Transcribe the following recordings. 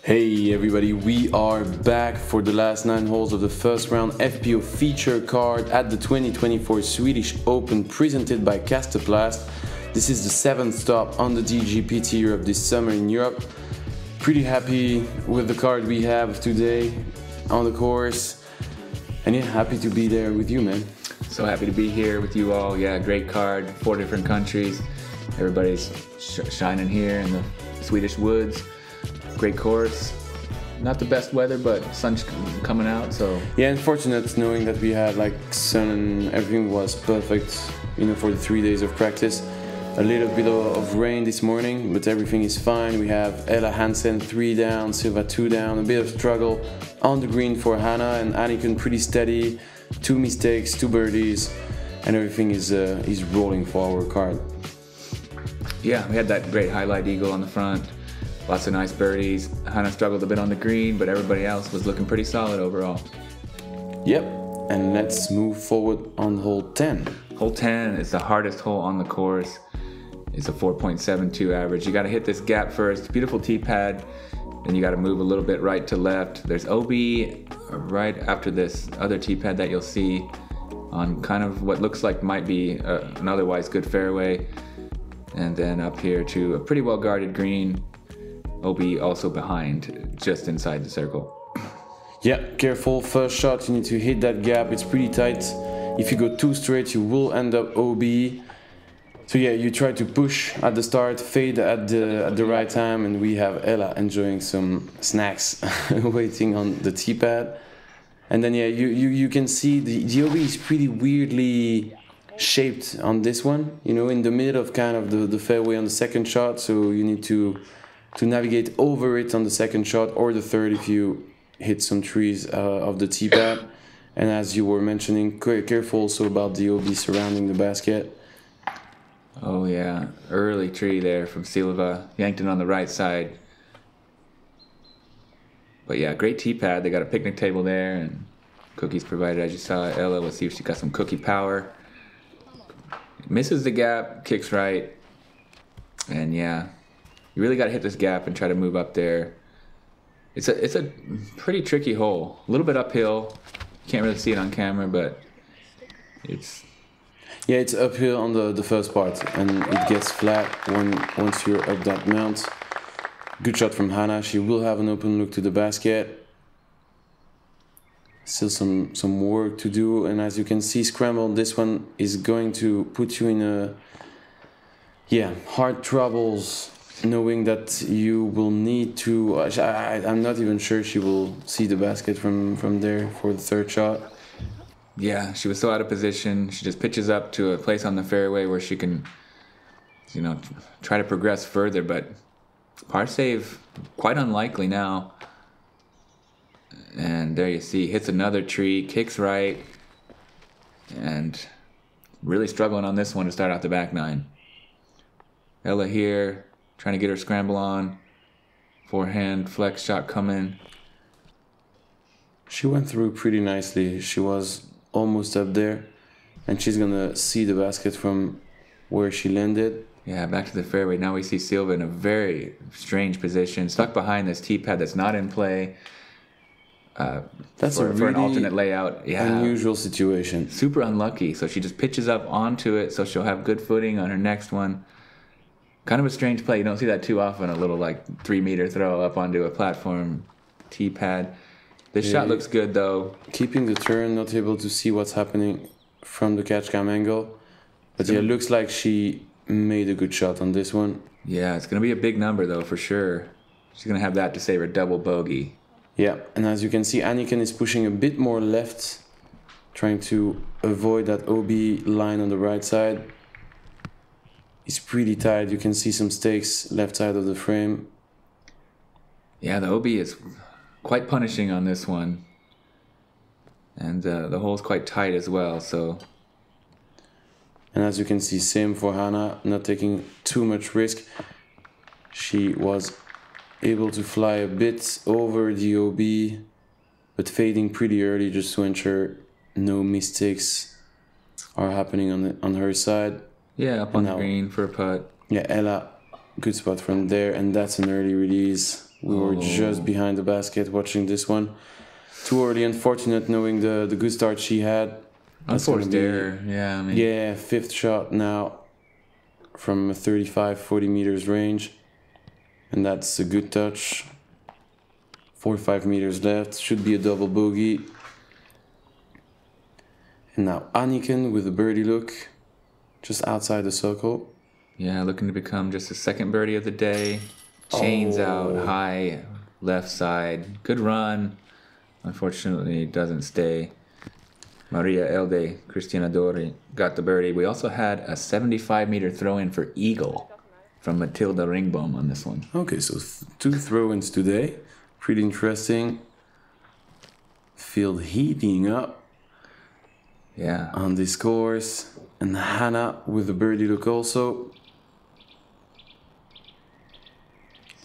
Hey everybody, we are back for the last 9 holes of the first round FPO feature card at the 2024 Swedish Open presented by Kastaplast. This is the 7th stop on the DGPT Europe this summer in Europe. Pretty happy with the card we have today on the course. And yeah, happy to be there with you, man. So happy to be here with you all. Yeah, great card, 4 different countries. Everybody's shining here in the Swedish woods. Great course. Not the best weather, but sun's coming out, so... Yeah, unfortunate knowing that we had like sun and everything was perfect, you know, for the 3 days of practice. A little bit of rain this morning, but everything is fine. We have Hansen 3 down, Silva 2 down, a bit of struggle on the green for Hanna, and Anniken pretty steady. 2 mistakes, 2 birdies, and everything is rolling for our card. Yeah, we had that great highlight eagle on the front. Lots of nice birdies. Hanna struggled a bit on the green, but everybody else was looking pretty solid overall. Yep, and let's move forward on hole 10. Hole 10 is the hardest hole on the course. It's a 4.72 average. You got to hit this gap first. Beautiful tee pad. Then you got to move a little bit right to left. There's OB right after this other tee pad that you'll see on kind of what looks like might be an otherwise good fairway. And then up here to a pretty well guarded green. OB also behind, just inside the circle. Yeah, careful. First shot, you need to hit that gap. It's pretty tight. If you go too straight, you will end up OB. So yeah, you try to push at the start, fade at the right time, and we have Ella enjoying some snacks, waiting on the tee pad. And then yeah, you can see the OB is pretty weirdly shaped on this one. You know, in the middle of kind of the fairway on the second shot. So you need to navigate over it on the second shot or the third if you hit some trees of the tee pad. And as you were mentioning, careful also about the OB surrounding the basket. Oh yeah, early tree there from Silva. Yanked it on the right side. But yeah, great tee pad. They got a picnic table there and cookies provided as you saw. Ella, let's see if she got some cookie power. Misses the gap, kicks right. And yeah, you really got to hit this gap and try to move up there. It's a pretty tricky hole. A little bit uphill. Can't really see it on camera, but it's... Yeah, it's uphill on the first part, and it gets flat once you're up that mount. Good shot from Hanna. She will have an open look to the basket. Still some work to do, and as you can see, scramble, this one is going to put you in hard troubles, knowing that you will need to... I'm not even sure she will see the basket from there for the third shot. Yeah, she was so out of position. She just pitches up to a place on the fairway where she can, you know, try to progress further, but par save, quite unlikely now. And there you see, hits another tree, kicks right, and really struggling on this one to start out the back nine. Ella here, trying to get her scramble on. Forehand, flex shot coming. She went through pretty nicely. She was almost up there, and she's gonna see the basket from where she landed. Yeah, back to the fairway. Now we see Silva in a very strange position, stuck behind this tee pad that's not in play. That's for really an alternate layout. Yeah, unusual situation. Super unlucky. So she just pitches up onto it, so she'll have good footing on her next one. Kind of a strange play. You don't see that too often. A little like 3-meter throw up onto a platform tee pad. This shot looks good though. Keeping the turn, not able to see what's happening from the catch cam angle. But yeah, looks like she made a good shot on this one. Yeah, it's going to be a big number though for sure. She's going to have that to save her double bogey. Yeah, and as you can see, Anniken is pushing a bit more left, trying to avoid that OB line on the right side. It's pretty tight. You can see some stakes left side of the frame. Yeah, the OB is quite punishing on this one, and the hole's quite tight as well. So, and as you can see, same for Hanna, not taking too much risk. She was able to fly a bit over the OB, but fading pretty early just to ensure no mistakes are happening on her side. Yeah, up on the green for a putt. Yeah, Ella, good spot from there, and that's an early release. We were just behind the basket watching this one. Too early, unfortunate, knowing the good start she had. Unforced error, yeah. I mean, yeah, 5th shot now from 35-40 meters range. And that's a good touch. 4-5 meters left. Should be a double bogey. And now Anniken with a birdie look. Just outside the circle. Yeah, looking to become just the 2nd birdie of the day. Chains out, high, left side. Good run. Unfortunately, it doesn't stay. Maria Elde, Cristianadori got the birdie. We also had a 75-meter throw-in for eagle from Matilda Ringboom on this one. Okay, so 2 throw-ins today. Pretty interesting. Field heating up. Yeah. On this course. And Hanna with the birdie look also.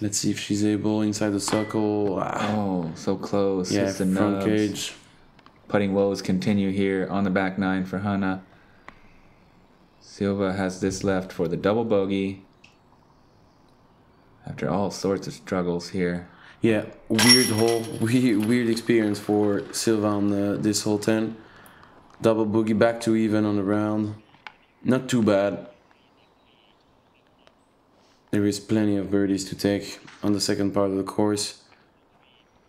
Let's see if she's able inside the circle. Oh, so close. Yeah, it's the front nubs. cage. Putting woes continue here on the back 9 for Hanna. Silva has this left for the double bogey. After all sorts of struggles here. Yeah, weird hole. Weird experience for Silva on this hole 10. Double bogey, back to even on the round. Not too bad. There is plenty of birdies to take on the second part of the course.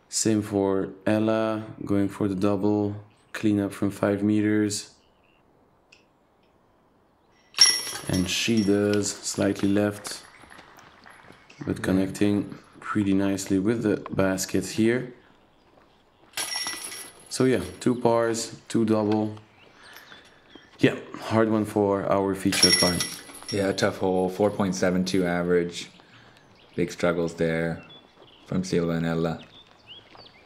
Same for Ella, going for the double, clean up from 5 meters. And she does, slightly left, but connecting pretty nicely with the basket here. So yeah, 2 pars, 2 double. Yeah, hard one for our feature card. Yeah, tough hole, 4.72 average. Big struggles there from Silva and Ella.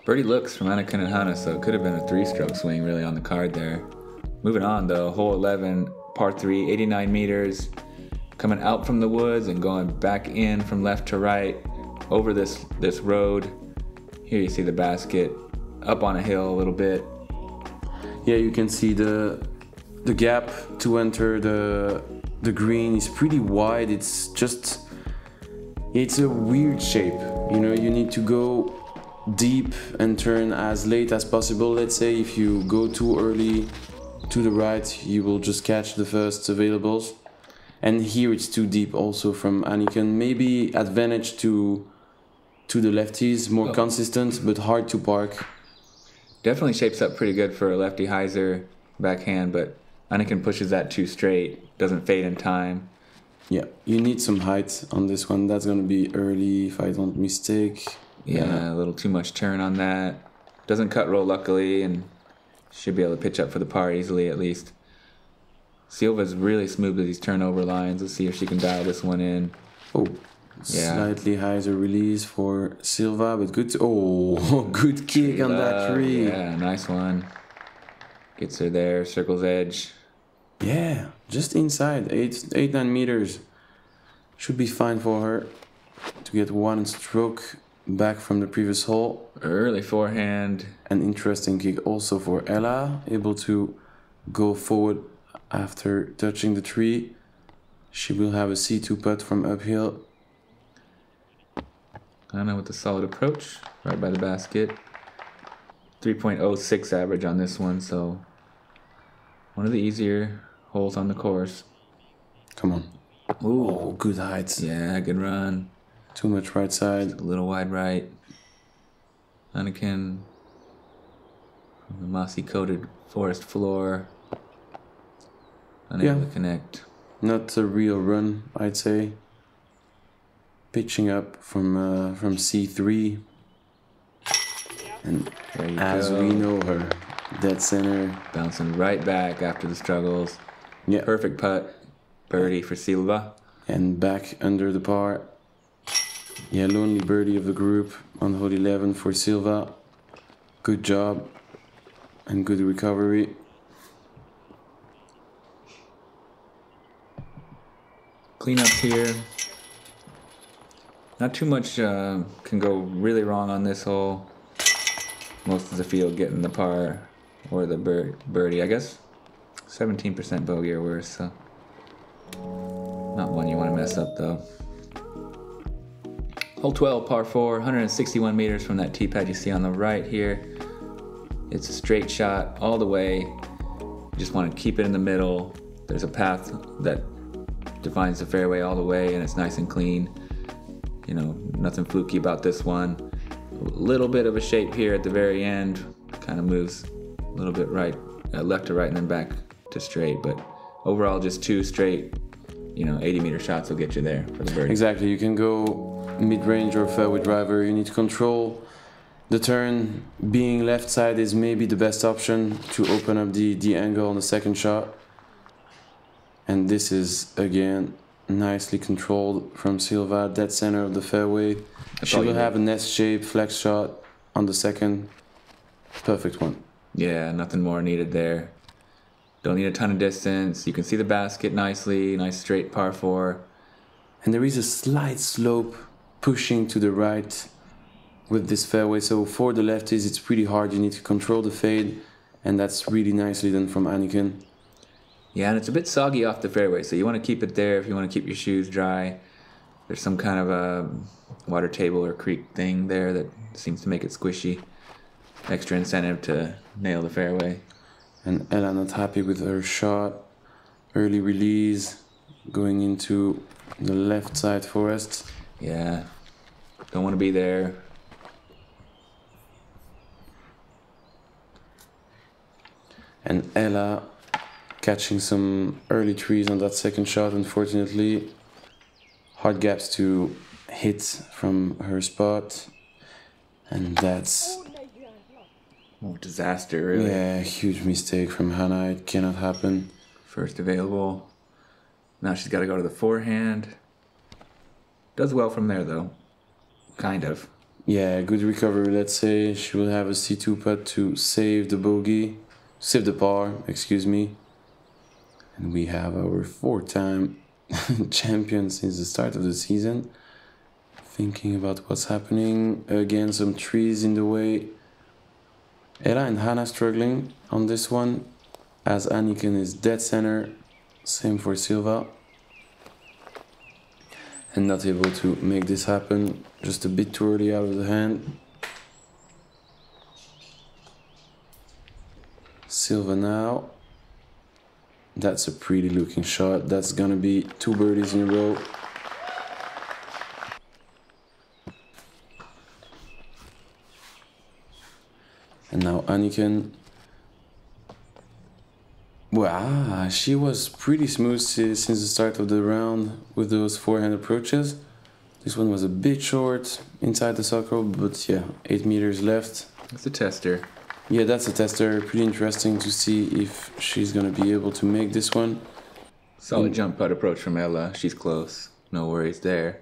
Birdie looks from Anniken and Hanna, so it could have been a 3-stroke swing really on the card there. Moving on though, hole 11, par 3, 89 meters. Coming out from the woods and going back in from left to right over this road. Here you see the basket up on a hill a little bit. Yeah, you can see the gap to enter the green is pretty wide. It's a weird shape. You know, you need to go deep and turn as late as possible. Let's say if you go too early to the right, you will just catch the first availables. And here it's too deep also from Anniken. Maybe advantage to the lefties, more consistent, but hard to park. Definitely shapes up pretty good for a lefty hyzer backhand, but Anniken pushes that too straight, doesn't fade in time. Yeah, you need some height on this one. That's going to be early if I don't mistake. Yeah, a little too much turn on that. Doesn't cut roll luckily, and should be able to pitch up for the par easily at least. Silva's really smooth with these turnover lines. Let's see if she can dial this one in. Oh, yeah. Slightly higher release for Silva, but good. Good kick on that tree. Yeah, nice one. Gets her there, circle's edge. Yeah, just inside, 8-9 meters. Should be fine for her to get 1 stroke back from the previous hole. Early forehand. An interesting kick also for Ella, able to go forward after touching the tree. She will have a C2 putt from uphill. Hanna with a solid approach, right by the basket. 3.06 average on this one, so one of the easier holes on the course. Come on. Ooh, good height. Yeah, good run. Too much right side. A little wide right. Anniken from the mossy coated forest floor. Unable to connect. Not a real run, I'd say. Pitching up from C3. And as we know her, dead center. Bouncing right back after the struggles. Yeah. Perfect putt. Birdie for Silva. And back under the par. Yeah, lonely birdie of the group on hole 11 for Silva. Good job. And good recovery. Clean up here. Not too much can go really wrong on this hole. Most of the field getting the par or the birdie. I guess 17% bogey or worse. So not one you want to mess up though. Hole 12, par 4, 161 meters from that tee pad you see on the right here. It's a straight shot all the way. You just want to keep it in the middle. There's a path that defines the fairway all the way, and it's nice and clean. You know, nothing fluky about this one. A little bit of a shape here at the very end. Kind of moves a little bit right, left to right, and then back to straight. But overall, just 2 straight, 80-meter shots will get you there for the birdie. Exactly. You can go mid-range or fairway driver. You need to control the turn. Being left side is maybe the best option to open up the angle on the second shot. And this is, again, nicely controlled from Silva, dead center of the fairway. She will have an S-shaped flex shot on the second. Perfect one. Yeah, nothing more needed there. Don't need a ton of distance. You can see the basket nicely, nice straight par 4. And there is a slight slope pushing to the right with this fairway. So for the lefties, it's pretty hard. You need to control the fade. And that's really nicely done from Anniken. Yeah, and it's a bit soggy off the fairway, so you want to keep it there if you want to keep your shoes dry. There's some kind of a water table or creek thing there that seems to make it squishy. Extra incentive to nail the fairway. And Ella not happy with her shot. Early release, going into the left side forest. Yeah, don't want to be there. And Ella catching some early trees on that second shot, unfortunately. Hard gaps to hit from her spot. And that's... oh, disaster, really. Yeah, huge mistake from Hanna. It cannot happen. First available. Now she's got to go to the forehand. Does well from there, though. Kind of. Yeah, good recovery, let's say. She will have a C2 putt to save the bogey. Save the par, excuse me. And we have our 4-time champion since the start of the season. Thinking about what's happening. Again, some trees in the way. Ella and Hanna struggling on this one, as Anniken is dead center. Same for Silva. And not able to make this happen. Just a bit too early out of the hand. Silva now. That's a pretty looking shot. That's gonna be 2 birdies in a row. And now Anniken. Wow, she was pretty smooth since the start of the round with those forehand approaches. This one was a bit short inside the circle, but yeah, 8 meters left. It's a tester. Yeah, that's a tester. Pretty interesting to see if she's gonna be able to make this one. Solid jump putt approach from Ella. She's close. No worries there.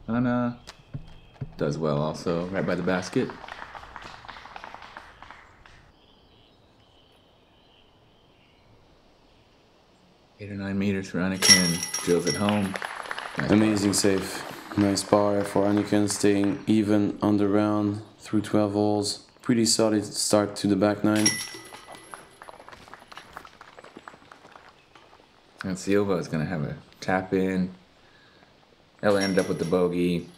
Hanna does well also, right by the basket. Eight or 9 meters for Anniken. Drills it home. Nice. Amazing save. Nice par for Anniken, staying even on the round through 12 holes. Pretty solid start to the back 9. And Silva is going to have a tap in. Ella ended up with the bogey.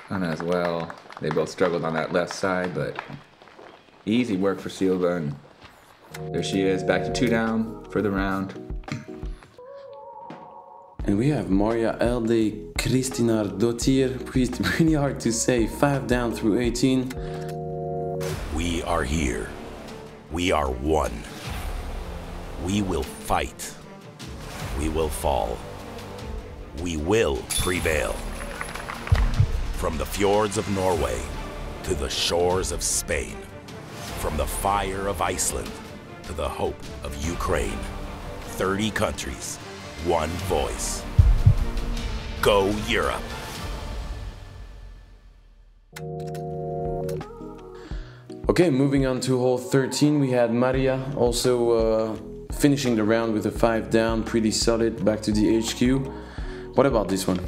Hanna as well. They both struggled on that left side, but easy work for Silva. And there she is, back to 2 down for the round. And we have Maria Elde Kristinar Dottir. Pretty hard to say. 5 down through 18. We are here. We are one. We will fight. We will fall. We will prevail. From the fjords of Norway to the shores of Spain, from the fire of Iceland to the hope of Ukraine, 30 countries, one voice. Go Europe. Okay, moving on to hole 13, we had Maria also finishing the round with a 5 down, pretty solid, back to the HQ. What about this one?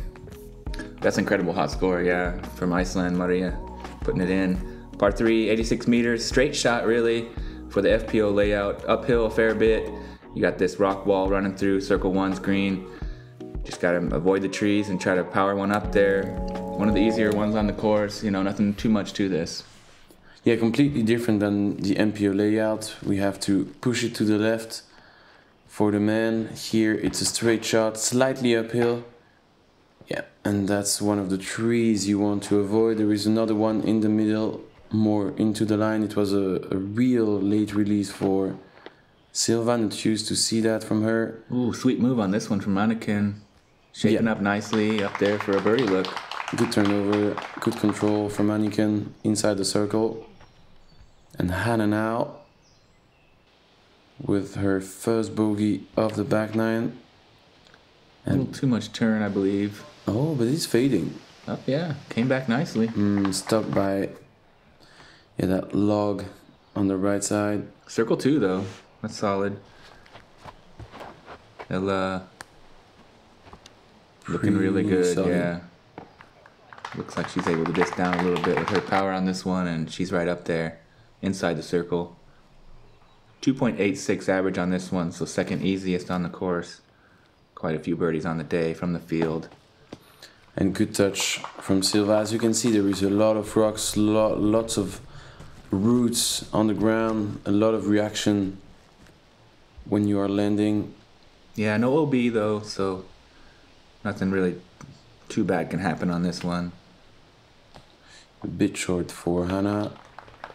That's an incredible hot score, yeah, from Iceland, Maria, putting it in. Par 3, 86 meters, straight shot really for the FPO layout, uphill a fair bit, You got this rock wall running through circle 1's green. Just got to avoid the trees and try to power one up there. One of the easier ones on the course, you know, nothing too much to this. Yeah, completely different than the MPO layout. We have to push it to the left for the man. Here it's a straight shot, slightly uphill. Yeah, and that's one of the trees you want to avoid. There is another one in the middle, more into the line. It was a real late release for Silva. Not used to see that from her. Ooh, sweet move on this one from Anniken. Shaping up nicely up there for a birdie look. Good turnover, good control from Anniken inside the circle. And Hanna now with her first bogey of the back nine. And a little too much turn, I believe. Oh, but he's fading. Oh, yeah, came back nicely. Stuck by that log on the right side. Circle 2, though. That's solid. Looking really good, solid. Yeah. Looks like she's able to disc down a little bit with her power on this one, and she's right up there inside the circle. 2.86 average on this one, so second easiest on the course. Quite a few birdies on the day from the field. And good touch from Silva. As you can see, there is a lot of rocks, lots of roots on the ground, a lot of reaction when you are landing. Yeah, no OB though, so nothing really too bad can happen on this one. A bit short for Hanna.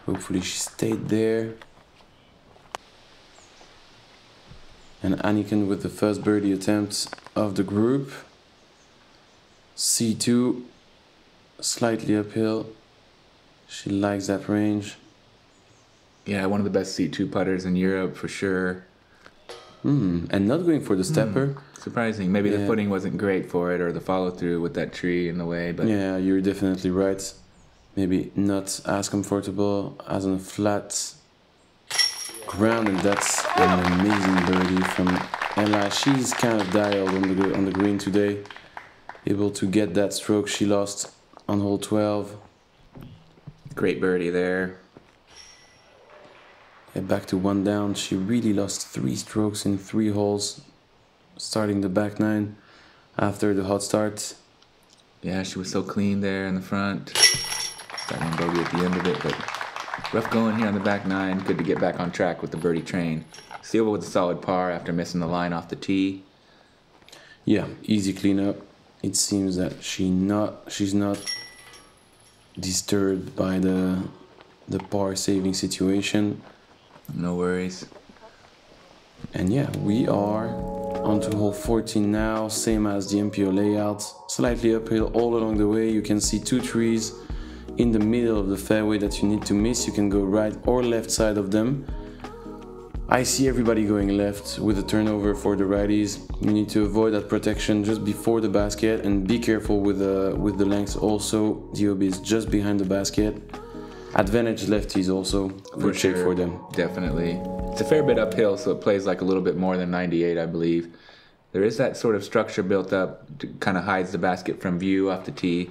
Hopefully she stayed there. And Anniken with the first birdie attempt of the group. C2, slightly uphill. She likes that range. Yeah, one of the best C2 putters in Europe for sure. And not going for the stepper. Surprising. Maybe the footing wasn't great for it, or the follow through with that tree in the way. But yeah, you're definitely right. Maybe not as comfortable as on a flat ground, and that's an amazing birdie from Ella. She's kind of dialed on the green today. Able to get that stroke she lost on hole 12. Great birdie there. Yeah, back to one down. She really lost 3 strokes in 3 holes, starting the back nine after the hot start. Yeah, she was so clean there in the front. Starting bogey at the end of it, but rough going here on the back nine. Good to get back on track with the birdie train. Silva with a solid par after missing the line off the tee. Yeah, easy cleanup. It seems that she's not disturbed by the par saving situation. No worries. And yeah, we are on to hole 14 now, same as the MPO layout. Slightly uphill all along the way. You can see 2 trees in the middle of the fairway that you need to miss. You can go right or left side of them. I see everybody going left with a turnover for the righties. You need to avoid that protection just before the basket and be careful with the lengths also. The OB is just behind the basket. Advantage lefties also. For sure, for them. Definitely. It's a fair bit uphill, so it plays like a little bit more than 98, I believe. There is that sort of structure built up to kind of hides the basket from view off the tee.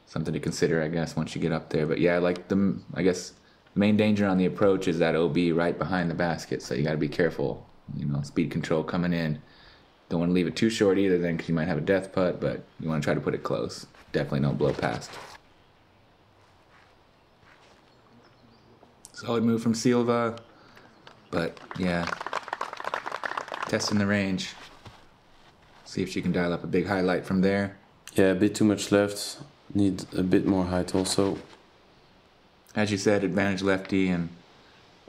Something to consider, I guess, once you get up there. But yeah, like the main danger on the approach is that OB right behind the basket, so you got to be careful. You know, speed control coming in. Don't want to leave it too short either, then, because you might have a death putt, but you want to try to put it close. Definitely don't blow past. Solid move from Silva, but yeah, testing the range. See if she can dial up a big highlight from there. Yeah, a bit too much left. Need a bit more height also. As you said, advantage lefty, and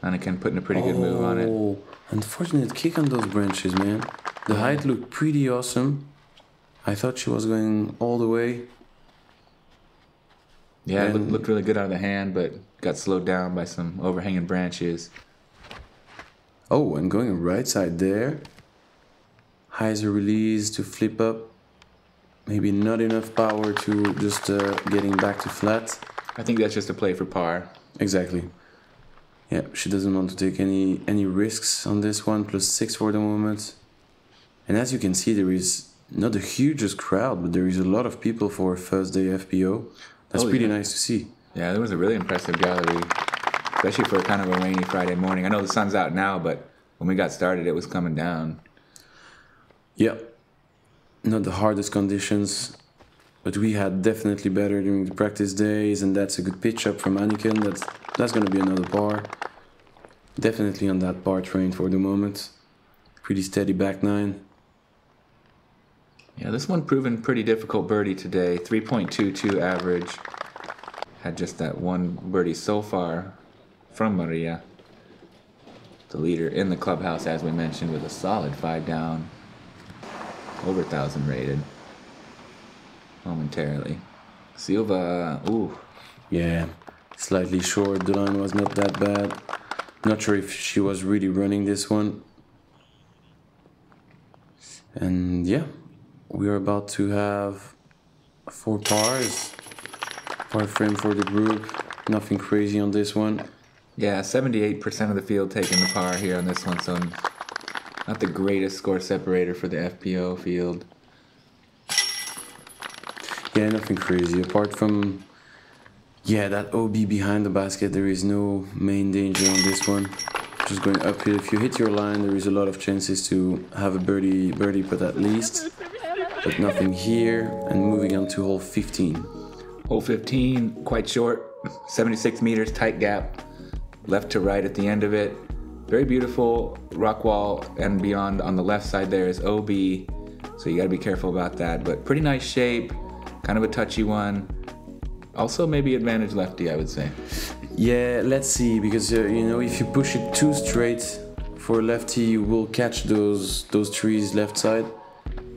Anniken putting a pretty good move on it. Oh, unfortunate kick on those branches, man. The height looked pretty awesome. I thought she was going all the way. Yeah, it looked really good out of the hand, but got slowed down by some overhanging branches. Oh, and going right side there. Hyzer release to flip up. Maybe not enough power to just getting back to flat. I think that's just a play for par. Exactly. Yeah, she doesn't want to take any risks on this one. +6 for the moment. And as you can see, there is not the hugest crowd, but there is a lot of people for first day FPO. That's pretty nice to see. Yeah, there was a really impressive gallery. especially for kind of a rainy Friday morning. I know the sun's out now, but when we got started, it was coming down. Yeah, not the hardest conditions, but we had definitely better during the practice days, and that's a good pitch up from Anniken. That's going to be another par. Definitely on that par train for the moment. Pretty steady back nine. Yeah, this one proven pretty difficult birdie today. 3.22 average. Had just that one birdie so far from Maria. The leader in the clubhouse, as we mentioned, with a solid 5 down. Over 1,000 rated. Momentarily. Silva, ooh. Yeah, slightly short. The line was not that bad. Not sure if she was really running this one. And yeah, we are about to have 4 pars. Par frame for the group. Nothing crazy on this one. Yeah, 78% of the field taking the par here on this one, so not the greatest score separator for the FPO field. Yeah, nothing crazy. Apart from, yeah, that OB behind the basket, there is no main danger on this one. Just going uphill. If you hit your line, there is a lot of chances to have a birdie putt at least. But nothing here. And moving on to hole 15. Hole 15, quite short, 76 meters, tight gap, left to right at the end of it. Very beautiful rock wall, and beyond on the left side there is OB, so you gotta be careful about that. But pretty nice shape, kind of a touchy one. Also maybe advantage lefty, I would say. Yeah, let's see, because you know, if you push it too straight for lefty, you will catch those trees left side.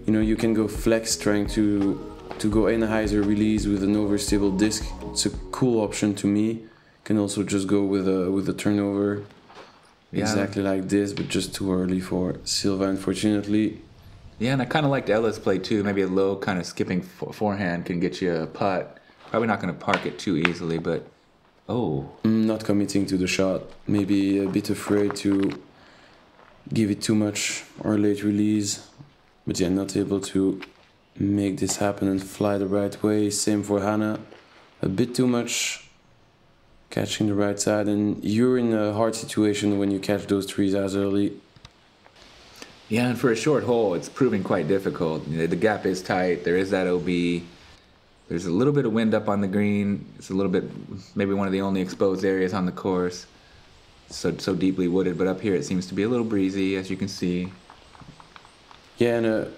You know, you can go flex trying to go Anheuser release with an overstable disc. It's a cool option to me. You can also just go with a turnover, yeah, exactly like this, but just too early for Silva, unfortunately. Yeah, and I kind of liked Ella's play too. Maybe a low kind of skipping forehand can get you a putt. Probably not going to park it too easily, but not committing to the shot. Maybe a bit afraid to give it too much or late release, but yeah, not able to make this happen and fly the right way. Same for Hanna. A bit too much catching the right side, and you're in a hard situation when you catch those trees as early. Yeah, and for a short hole, it's proving quite difficult. The gap is tight. There is that OB. There's a little bit of wind up on the green. It's a little bit, maybe one of the only exposed areas on the course. So deeply wooded, but up here it seems to be a little breezy, as you can see. Yeah, and a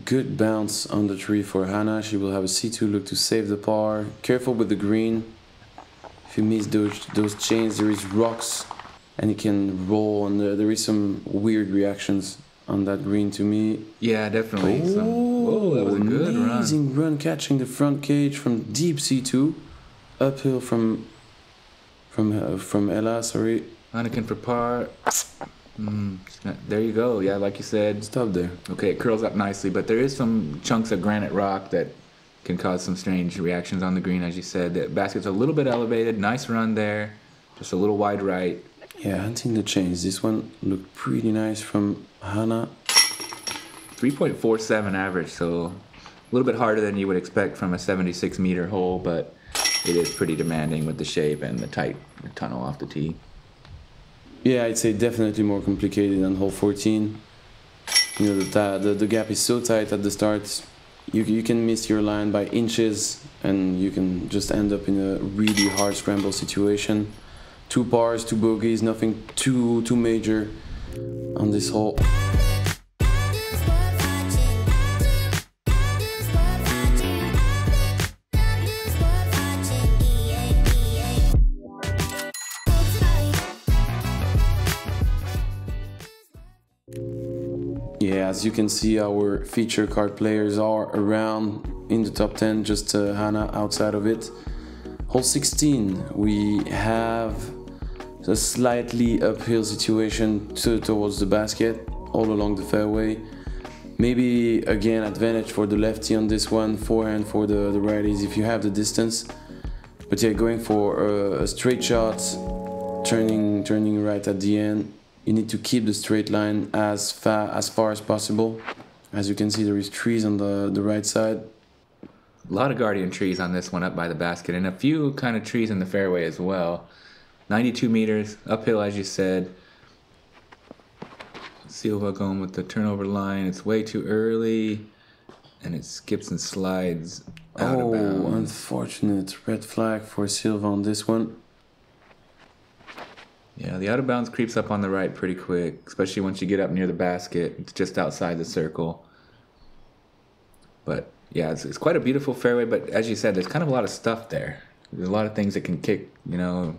good bounce on the tree for Hanna. She will have a C2 look to save the par. Careful with the green. If you miss those chains, there is rocks and it can roll, and there is some weird reactions on that green to me. Yeah, definitely. Oh, that was a good run. Amazing run catching the front cage from deep C2. Uphill from Ella, sorry. Anniken for par. There you go. Yeah, like you said. Stop there. Okay, it curls up nicely, but there is some chunks of granite rock that can cause some strange reactions on the green, as you said. The basket's a little bit elevated. Nice run there. Just a little wide right. Yeah, hunting the chains. This one looked pretty nice from Hanna. 3.47 average, so a little bit harder than you would expect from a 76-meter hole, but it is pretty demanding with the shape and the tight tunnel off the tee. Yeah, I'd say definitely more complicated than hole 14. You know, the gap is so tight at the start. You can miss your line by inches, and you can just end up in a really hard scramble situation. 2 pars, 2 bogeys, nothing too major on this hole. Yeah, as you can see, our feature card players are around in the top 10, just Hanna outside of it. Hole 16, we have a slightly uphill situation towards the basket, all along the fairway. Maybe, again, advantage for the lefty on this one, forehand for the righties if you have the distance. But yeah, going for a straight shot, turning right at the end. You need to keep the straight line as far as possible. As you can see, there is trees on the right side. A lot of guardian trees on this one up by the basket, and a few kind of trees in the fairway as well. 92 meters, uphill as you said. Silva going with the turnover line. It's way too early, and it skips and slides out of bounds. Unfortunate red flag for Silva on this one. Yeah, the out of bounds creeps up on the right pretty quick, especially once you get up near the basket. It's just outside the circle. But yeah, it's quite a beautiful fairway, but as you said, there's kind of a lot of stuff there. There's a lot of things that can kick, you know.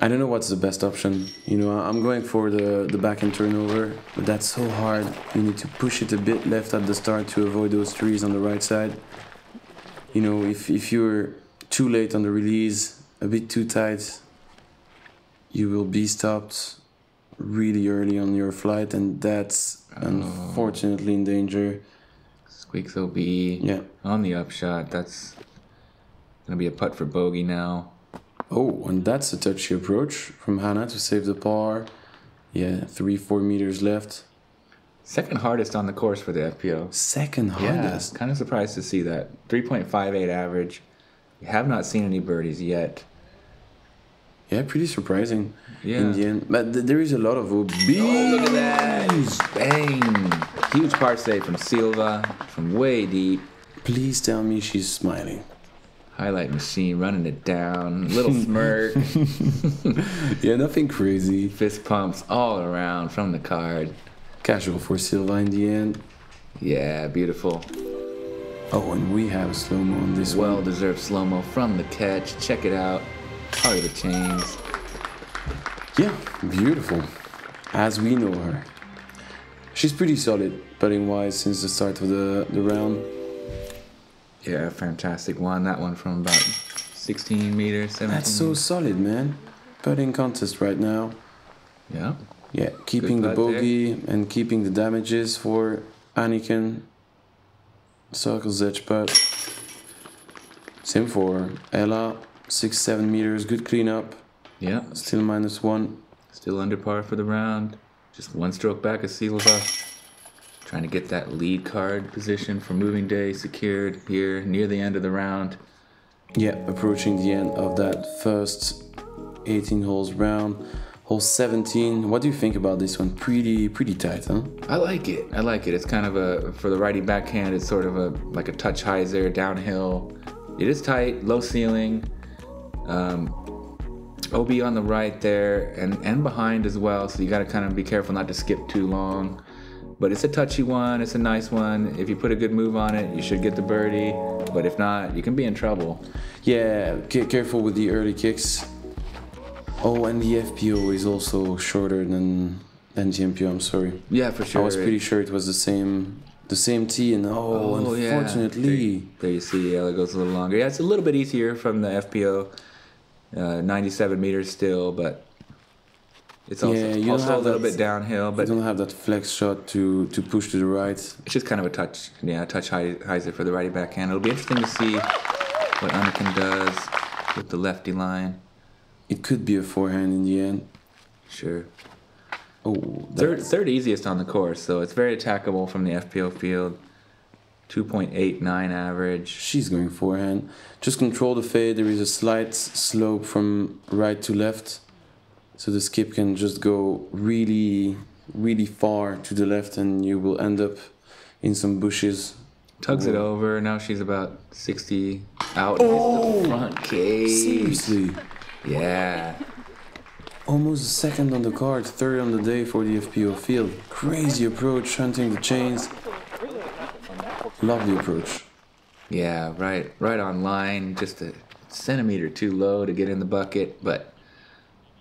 I don't know what's the best option. You know, I'm going for the backhand turnover, but that's so hard. You need to push it a bit left at the start to avoid those trees on the right side. You know, if you're too late on the release, a bit too tight, you will be stopped really early on your flight, and that's unfortunately in danger. Squeaks OB on the upshot. That's going to be a putt for bogey now. Oh, and that's a touchy approach from Hanna to save the par. Yeah, 3-4 meters left. Second hardest on the course for the FPO. Second hardest? Yeah, kind of surprised to see that. 3.58 average. We have not seen any birdies yet. Yeah, pretty surprising in the end. But there is a lot of OB. Oh, look at that! Bang! Huge par save from Silva from way deep. Please tell me she's smiling. Highlight machine running it down. Little smirk. Yeah, nothing crazy. Fist pumps all around from the card. Casual for Silva in the end. Yeah, beautiful. Oh, and we have slow-mo on this one. Well-deserved slow-mo from the catch. Check it out. Part of the chains. Yeah, beautiful. As we know her. She's pretty solid, putting-wise, since the start of the round. Yeah, fantastic one. That one from about 16 meters, 17. That's so solid, man. Putting contest right now. Yeah. Yeah, keeping the bogey and keeping the damages for Anniken. Circles edge putt. Same for Ella. 6-7 meters, good cleanup. Yeah. Still -1. Still under par for the round. Just one stroke back of Silva. Trying to get that lead card position for moving day secured here near the end of the round. Yeah, approaching the end of that first 18 holes round. Hole 17. What do you think about this one? Pretty tight, huh? I like it. I like it. It's kind of a, for the righty backhand, it's sort of like a touch hyzer downhill. It is tight, low ceiling. OB on the right there and behind as well, so you got to kind of be careful not to skip too long. But it's a touchy one, it's a nice one. If you put a good move on it, you should get the birdie. But if not, you can be in trouble. Yeah, careful with the early kicks. Oh, and the FPO is also shorter than the MPO, I'm sorry. Yeah, for sure. I was pretty sure it was the same tee, and unfortunately. Yeah. There you see, it goes a little longer. Yeah, it's a little bit easier from the FPO. 97 meters still, but it's also a little bit downhill. But you don't have that flex shot to push to the right. It's just kind of a touch hyzer for the righty backhand. It'll be interesting to see what Anniken does with the lefty line. It could be a forehand in the end. Sure. Oh, third easiest on the course, so it's very attackable from the FPO field. 2.89 average. She's going forehand. Just control the fade. There is a slight slope from right to left. So the skip can just go really, really far to the left and you will end up in some bushes. Tugs it over. Now she's about 60 out. Oh! The front cage. Seriously? Yeah. Almost a second on the card. Third on the day for the FPO field. Crazy approach, hunting the chains. Lovely approach. Yeah, right on line. Just a centimeter too low to get in the bucket, but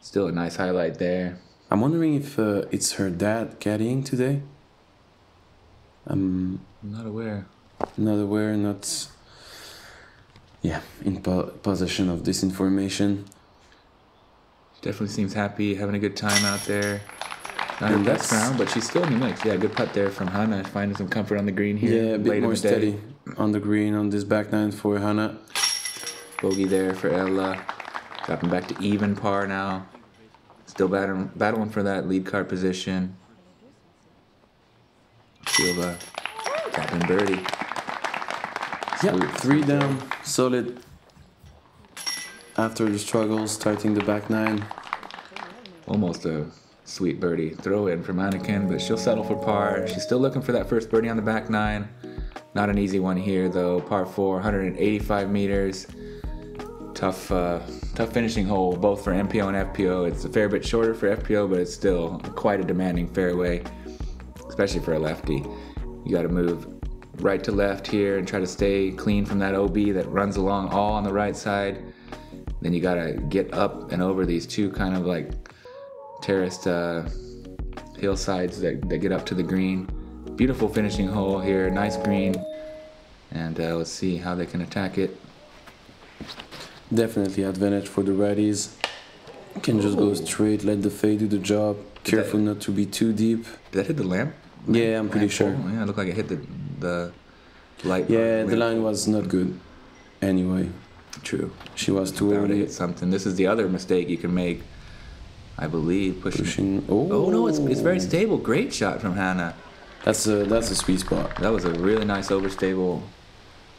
still a nice highlight there. I'm wondering if it's her dad caddying today. I'm not aware. Not in possession of this information. Definitely seems happy, having a good time out there. Not her best round, but she's still in the mix. Yeah, good putt there from Hanna, finding some comfort on the green here. Yeah, a bit more steady on the green on this back nine for Hanna. Bogey there for Ella. Dropping back to even par now. Still battling for that lead card position. Silva tapping birdie. Yeah, 3 down, solid. After the struggles, starting the back nine. Almost a sweet birdie throw in from Anniken, but she'll settle for par. She's still looking for that first birdie on the back nine. Not an easy one here though. Par 4, 185 meters. Tough finishing hole, both for MPO and FPO. It's a fair bit shorter for FPO, but it's still quite a demanding fairway, especially for a lefty. You got to move right to left here and try to stay clean from that OB that runs along all on the right side. Then you got to get up and over these two kind of like terraced hillsides that get up to the green. Beautiful finishing hole here, nice green, and let's see how they can attack it. Definitely advantage for the righties. Can just go straight, let the fade do the job. Careful not to be too deep. Did that hit the lamp? Yeah, I'm pretty sure. Yeah, it looked like it hit the light. Yeah, the line was not good. Anyway. True. She was too Bound to early. hit something. This is the other mistake you can make, I believe. Pushing. Oh no, it's very stable. Great shot from Hanna. That's a sweet spot. That was a really nice overstable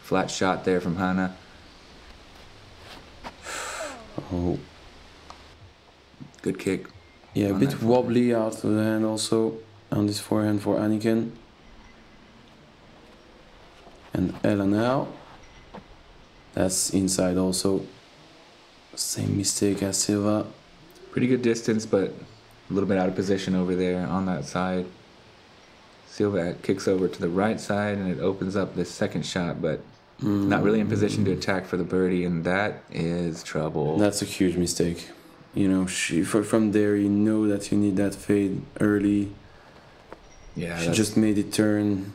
flat shot there from Hanna. Oh. Good kick. Yeah, a bit wobbly out of the hand also on this forehand for Anniken. And Ella now. That's inside also. Same mistake as Silva. Pretty good distance, but a little bit out of position over there on that side. Silva kicks over to the right side and it opens up this second shot, but not really in position to attack for the birdie, and that is trouble. That's a huge mistake. You know, from there you know that you need that fade early. Yeah, she just made it turn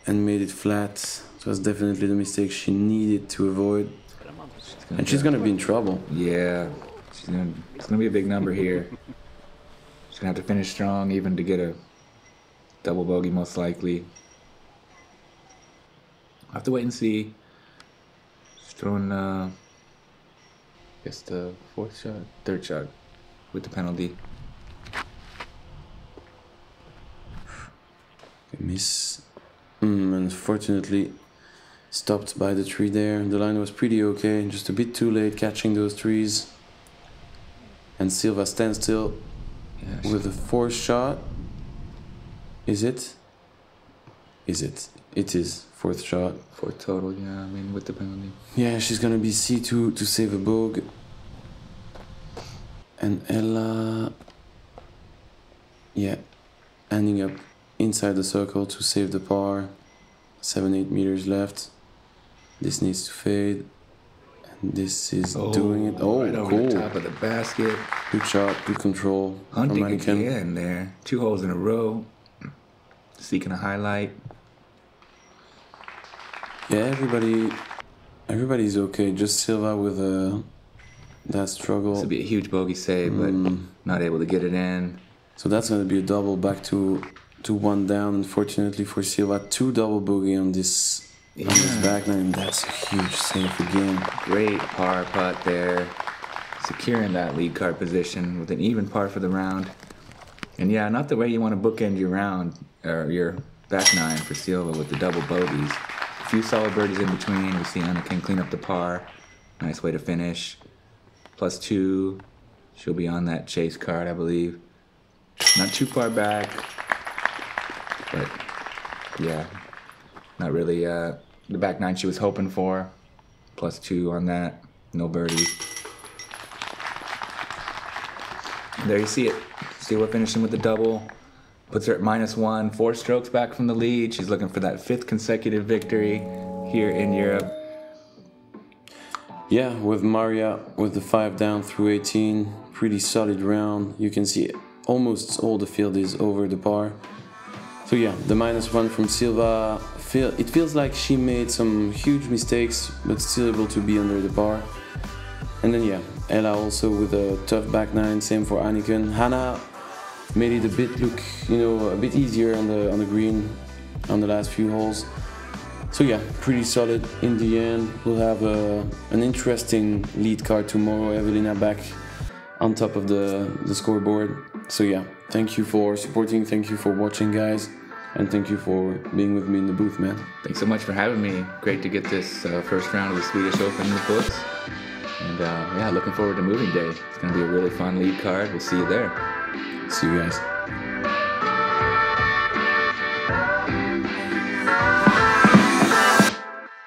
and made it flat. It was definitely the mistake she needed to avoid. And she's gonna be in trouble. Yeah, it's gonna be a big number here. She's gonna have to finish strong even to get a double bogey most likely. I'll have to wait and see. She's throwing I guess the third shot with the penalty. Miss. Unfortunately stopped by the tree there. The line was pretty okay, just a bit too late catching those trees. And Silva stands still with the fourth shot. Is it? Is it? It is. Fourth shot. Fourth total, yeah, I mean with the penalty. Yeah, she's gonna be C2 to save a bog. And Ella... Yeah, ending up inside the circle to save the par. 7-8 meters left. This needs to fade. And this is doing it. Oh, right over cool. the top of the basket. Good shot, good control. Hunting again there. 2 holes in a row. Seeking a highlight. Yeah, everybody's okay. Just Silva with that struggle. This would be a huge bogey save, but not able to get it in. So that's going to be a double back to 1 down. Unfortunately for Silva, 2 double bogey on this back nine. That's a huge save again. Great par putt there, securing that lead card position with an even par for the round. And yeah, not the way you want to bookend your round or your back nine for Silva with the double bogeys. A few solid birdies in between. We see Anniken clean up the par. Nice way to finish. +2. She'll be on that chase card, I believe. Not too far back, but yeah, not really the back nine she was hoping for. +2 on that, no birdies. And there you see it. Silva finishing with the double, puts her at -1, 4 strokes back from the lead. She's looking for that 5th consecutive victory here in Europe. Yeah, with Maria with the 5 down through 18, pretty solid round. You can see almost all the field is over the par. So yeah, the -1 from Silva, it feels like she made some huge mistakes, but still able to be under the par. And then yeah, Ella also with a tough back nine, same for Anniken. Hanna made it a bit look, a bit easier on the green on the last few holes. So yeah, pretty solid in the end. We'll have an interesting lead card tomorrow. Evelina back on top of the scoreboard. So yeah, thank you for supporting, thank you for watching, guys, and thank you for being with me in the booth, man. Thanks so much for having me. Great to get this first round of the Swedish Open in the books. And yeah, looking forward to moving day. It's going to be a really fun lead card. We'll see you there. See you guys.